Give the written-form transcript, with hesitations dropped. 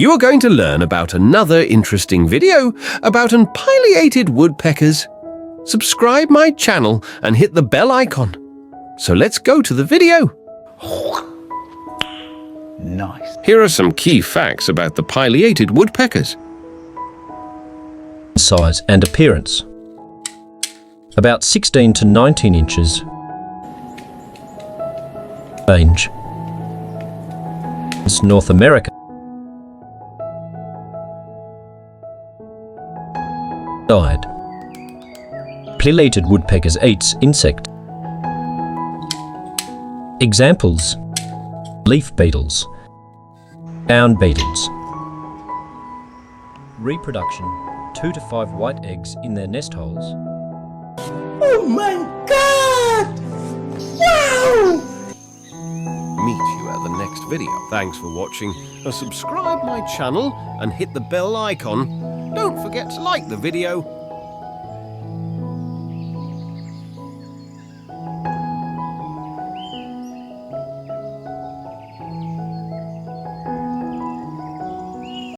You are going to learn about another interesting video about pileated woodpeckers. Subscribe my channel and hit the bell icon. So let's go to the video. Nice. Here are some key facts about the pileated woodpeckers. Size and appearance. About 16 to 19 inches. Range. It's North America. Diet. Pileated woodpeckers eats insect. Examples: leaf beetles, down beetles. Reproduction: 2 to 5 white eggs in their nest holes. Oh my God! Wow! Meet you at the next video. Thanks for watching. Subscribe my channel and hit the bell icon. Don't forget to like the video